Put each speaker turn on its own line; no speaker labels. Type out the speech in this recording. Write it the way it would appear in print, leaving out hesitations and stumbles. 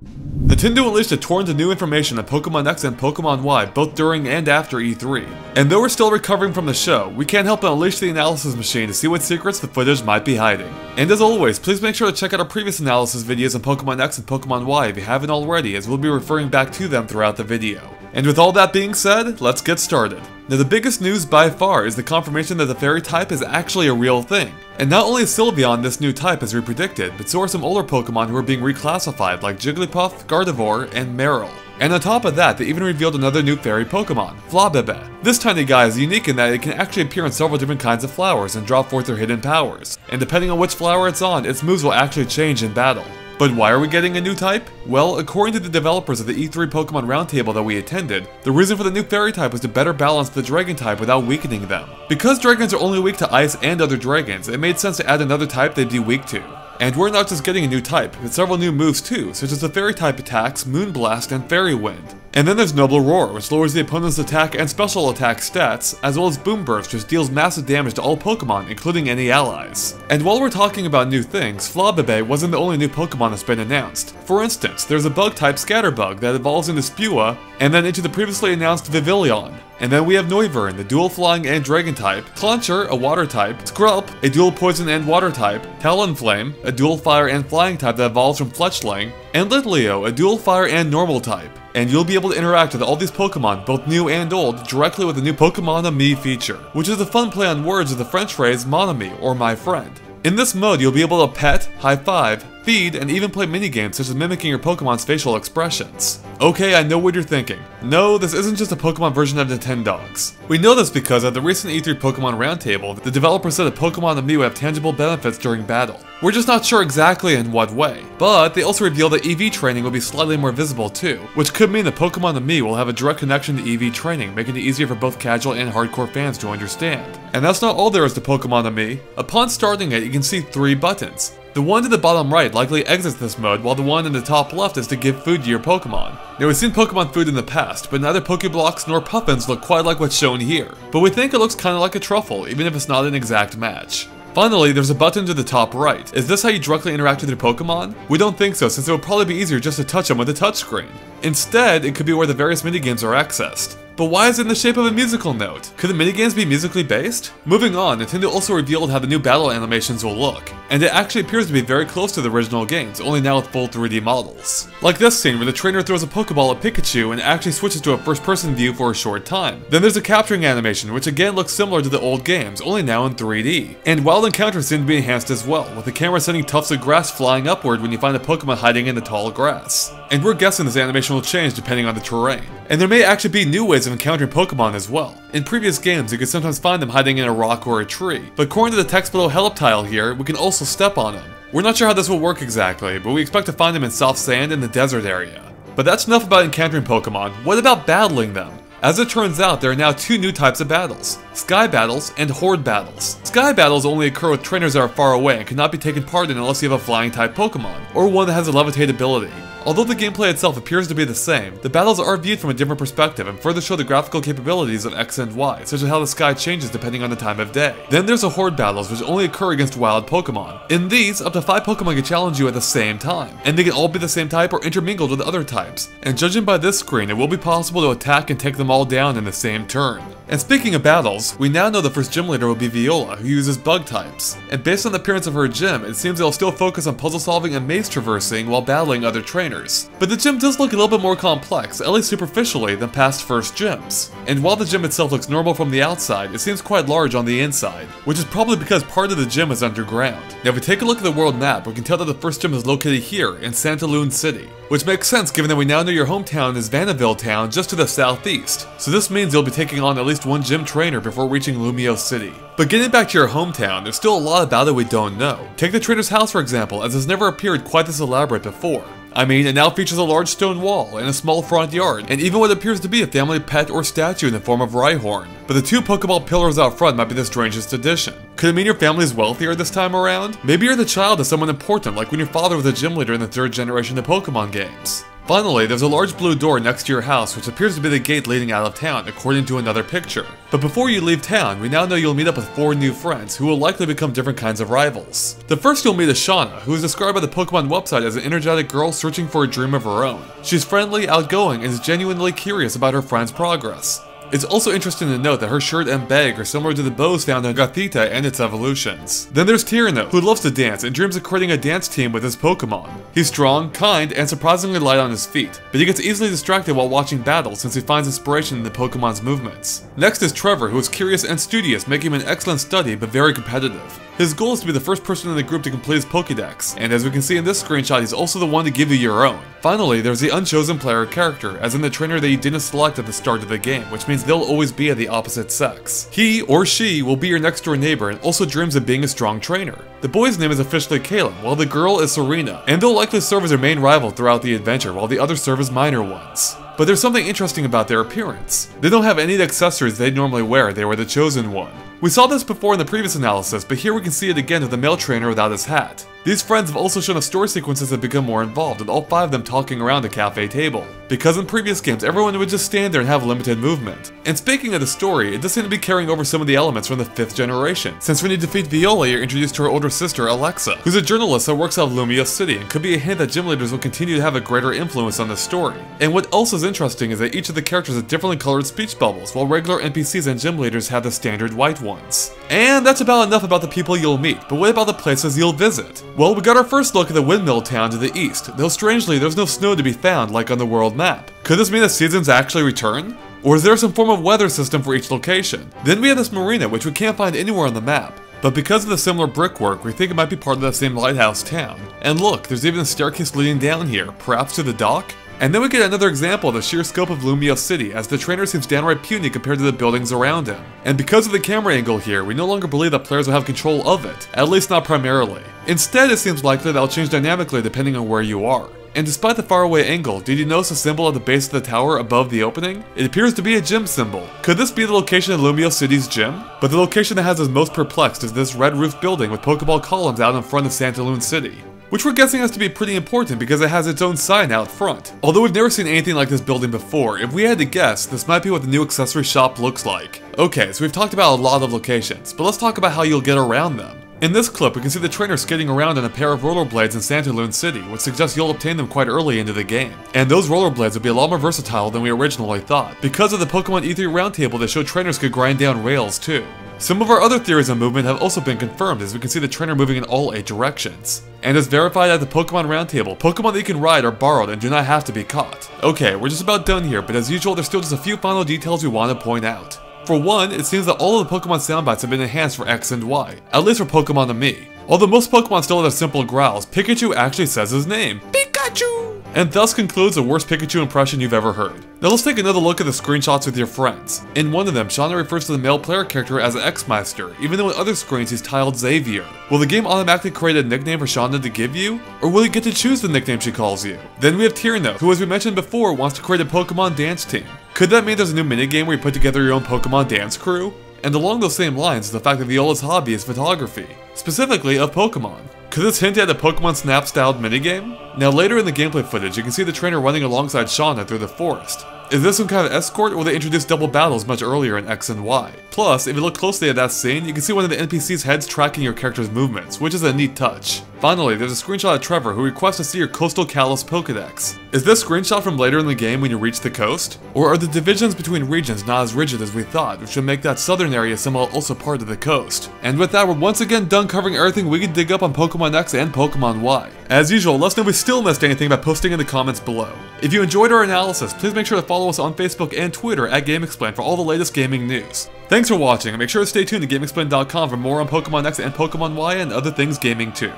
Nintendo unleashed a torrent of new information on Pokémon X and Pokémon Y both during and after E3. And though we're still recovering from the show, we can't help but unleash the analysis machine to see what secrets the footage might be hiding. And as always, please make sure to check out our previous analysis videos on Pokémon X and Pokémon Y if you haven't already, as we'll be referring back to them throughout the video. And with all that being said, let's get started. Now the biggest news by far is the confirmation that the fairy type is actually a real thing. And not only is Sylveon this new type as we predicted, but so are some older Pokemon who are being reclassified like Jigglypuff, Gardevoir, and Marill. And on top of that, they even revealed another new fairy Pokemon, Flabébé. This tiny guy is unique in that it can actually appear in several different kinds of flowers and draw forth their hidden powers. And depending on which flower it's on, its moves will actually change in battle. But why are we getting a new type? Well, according to the developers of the E3 Pokemon Roundtable that we attended, the reason for the new fairy type was to better balance the dragon type without weakening them. Because dragons are only weak to ice and other dragons, it made sense to add another type they'd be weak to. And we're not just getting a new type, but several new moves too, such as the fairy type attacks, Moonblast, and Fairy Wind. And then there's Noble Roar, which lowers the opponent's attack and special attack stats, as well as Boom Burst, which deals massive damage to all Pokemon, including any allies. And while we're talking about new things, Flabébé wasn't the only new Pokemon that's been announced. For instance, there's a bug-type Scatterbug that evolves into Spua, and then into the previously announced Vivillon. And then we have Noivern, the dual flying and dragon type, Clauncher, a water type, Skrelp, a dual poison and water type, Talonflame, a dual fire and flying type that evolves from Fletchling, and Litleo, a dual fire and normal type. And you'll be able to interact with all these Pokemon, both new and old, directly with the new Pokémon-Amie feature, which is a fun play on words of the French phrase mon ami, or my friend. In this mode, you'll be able to pet, high-five, feed, and even play minigames such as mimicking your Pokemon's facial expressions. Okay, I know what you're thinking. No, this isn't just a Pokemon version of Nintendogs. We know this because at the recent E3 Pokemon Roundtable, the developer said that Pokémon-Amie would have tangible benefits during battle. We're just not sure exactly in what way. But they also revealed that EV training will be slightly more visible too, which could mean that Pokémon-Amie will have a direct connection to EV training, making it easier for both casual and hardcore fans to understand. And that's not all there is to Pokémon-Amie. Upon starting it, you can see 3 buttons. The one to the bottom right likely exits this mode, while the one in the top left is to give food to your Pokemon. Now we've seen Pokemon food in the past, but neither Pokeblocks nor Puffins look quite like what's shown here. But we think it looks kinda like a truffle, even if it's not an exact match. Finally, there's a button to the top right. Is this how you directly interact with your Pokemon? We don't think so, since it would probably be easier just to touch them with a touchscreen. Instead, it could be where the various minigames are accessed. But why is it in the shape of a musical note? Could the minigames be musically based? Moving on, Nintendo also revealed how the new battle animations will look, and it actually appears to be very close to the original games, only now with full 3D models. Like this scene where the trainer throws a Pokeball at Pikachu and it actually switches to a first-person view for a short time. Then there's a capturing animation, which again looks similar to the old games, only now in 3D. And wild encounters seem to be enhanced as well, with the camera sending tufts of grass flying upward when you find a Pokemon hiding in the tall grass. And we're guessing this animation will change depending on the terrain. And there may actually be new ways of encountering Pokemon as well. In previous games, you could sometimes find them hiding in a rock or a tree, but according to the text below Help tile here, we can also step on them. We're not sure how this will work exactly, but we expect to find them in soft sand in the desert area. But that's enough about encountering Pokemon. What about battling them? As it turns out, there are now 2 new types of battles, Sky Battles and Horde Battles. Sky Battles only occur with trainers that are far away and cannot be taken part in unless you have a flying type Pokemon, or one that has a levitate ability. Although the gameplay itself appears to be the same, the battles are viewed from a different perspective and further show the graphical capabilities of X and Y, such as how the sky changes depending on the time of day. Then there's the Horde Battles, which only occur against wild Pokemon. In these, up to 5 Pokemon can challenge you at the same time, and they can all be the same type or intermingled with other types. And judging by this screen, it will be possible to attack and take them all down in the same turn. And speaking of battles, we now know the first gym leader will be Viola, who uses bug types. And based on the appearance of her gym, it seems they'll still focus on puzzle solving and maze traversing while battling other trainers. But the gym does look a little bit more complex, at least superficially, than past first gyms. And while the gym itself looks normal from the outside, it seems quite large on the inside, which is probably because part of the gym is underground. Now if we take a look at the world map, we can tell that the first gym is located here, in Santa Lune City. Which makes sense given that we now know your hometown is Vanaville Town just to the southeast. So this means you'll be taking on at least one gym trainer before reaching Lumio City. But getting back to your hometown, there's still a lot about it we don't know. Take the trainer's house for example, as it's never appeared quite this elaborate before. I mean, it now features a large stone wall and a small front yard, and even what appears to be a family pet or statue in the form of Rhyhorn. But the 2 Pokeball pillars out front might be the strangest addition. Could it mean your family is wealthier this time around? Maybe you're the child of someone important, like when your father was a gym leader in the 3rd generation of Pokemon games. Finally, there's a large blue door next to your house which appears to be the gate leading out of town according to another picture. But before you leave town, we now know you'll meet up with 4 new friends who will likely become different kinds of rivals. The first you'll meet is Shauna, who is described by the Pokemon website as an energetic girl searching for a dream of her own. She's friendly, outgoing, and is genuinely curious about her friend's progress. It's also interesting to note that her shirt and bag are similar to the bows found in Gothita and its evolutions. Then there's Tyrano, who loves to dance and dreams of creating a dance team with his Pokemon. He's strong, kind, and surprisingly light on his feet, but he gets easily distracted while watching battles since he finds inspiration in the Pokemon's movements. Next is Trevor, who is curious and studious, making him an excellent study but very competitive. His goal is to be the first person in the group to complete his Pokédex, and as we can see in this screenshot, he's also the one to give you your own. Finally, there's the unchosen player character, as in the trainer that you didn't select at the start of the game, which means they'll always be of the opposite sex. He or she will be your next door neighbor and also dreams of being a strong trainer. The boy's name is officially Kalen, while the girl is Serena, and they'll likely serve as their main rival throughout the adventure, while the others serve as minor ones. But there's something interesting about their appearance. They don't have any of the accessories they'd normally wear, they were the chosen one. We saw this before in the previous analysis, but here we can see it again with the male trainer without his hat. These friends have also shown us story sequences that become more involved, with all 5 of them talking around a cafe table. Because in previous games, everyone would just stand there and have limited movement. And speaking of the story, it does seem to be carrying over some of the elements from the 5th generation, since when you defeat Viola, you're introduced to her older sister, Alexa, who's a journalist that works out of Lumia City, and could be a hint that gym leaders will continue to have a greater influence on the story. And what else is interesting is that each of the characters have differently colored speech bubbles, while regular NPCs and gym leaders have the standard white ones. And that's about enough about the people you'll meet, but what about the places you'll visit? Well, we got our first look at the windmill town to the east, though strangely there's no snow to be found like on the world map. Could this mean the seasons actually return? Or is there some form of weather system for each location? Then we have this marina, which we can't find anywhere on the map. But because of the similar brickwork, we think it might be part of that same lighthouse town. And look, there's even a staircase leading down here, perhaps to the dock? And then we get another example of the sheer scope of Lumia City, as the trainer seems downright puny compared to the buildings around him. And because of the camera angle here, we no longer believe that players will have control of it, at least not primarily. Instead, it seems likely that it'll change dynamically depending on where you are. And despite the faraway angle, did you notice the symbol at the base of the tower above the opening? It appears to be a gym symbol. Could this be the location of Lumia City's gym? But the location that has us most perplexed is this red roof building with Pokeball columns out in front of Santalune City, which we're guessing has to be pretty important because it has its own sign out front. Although we've never seen anything like this building before, if we had to guess, this might be what the new accessory shop looks like. Okay, so we've talked about a lot of locations, but let's talk about how you'll get around them. In this clip, we can see the trainer skating around in a pair of rollerblades in Santalune City, which suggests you'll obtain them quite early into the game. And those rollerblades will be a lot more versatile than we originally thought, because of the Pokemon E3 roundtable that showed trainers could grind down rails too. Some of our other theories on movement have also been confirmed, as we can see the trainer moving in all 8 directions. And as verified at the Pokemon Roundtable, Pokemon that you can ride are borrowed and do not have to be caught. Okay, we're just about done here, but as usual, there's still just a few final details we want to point out. For one, it seems that all of the Pokemon soundbites have been enhanced for X and Y, at least for Pokémon-Amie. Although most Pokemon still have simple growls, Pikachu actually says his name, Pikachu! And thus concludes the worst Pikachu impression you've ever heard. Now let's take another look at the screenshots with your friends. In one of them, Shauna refers to the male player character as X-Meister, even though in other screens he's tiled Xavier. Will the game automatically create a nickname for Shauna to give you? Or will you get to choose the nickname she calls you? Then we have Tyrano, who as we mentioned before wants to create a Pokemon dance team. Could that mean there's a new minigame where you put together your own Pokemon dance crew? And along those same lines is the fact that Viola's hobby is photography, specifically of Pokemon. Could this hint at a Pokemon Snap styled minigame? Now later in the gameplay footage, you can see the trainer running alongside Shauna through the forest. Is this some kind of escort, or will they introduce double battles much earlier in X and Y? Plus, if you look closely at that scene, you can see one of the NPC's heads tracking your character's movements, which is a neat touch. Finally, there's a screenshot of Trevor who requests to see your Coastal Kalos Pokedex. Is this screenshot from later in the game when you reach the coast? Or are the divisions between regions not as rigid as we thought, which would make that southern area somehow also part of the coast? And with that, we're once again done covering everything we can dig up on Pokemon X and Pokemon Y. As usual, let us know if we still missed anything by posting in the comments below. If you enjoyed our analysis, please make sure to follow us on Facebook and Twitter at GameXplain for all the latest gaming news. Thanks for watching, and make sure to stay tuned to GameXplain.com for more on Pokemon X and Pokemon Y and other things gaming too.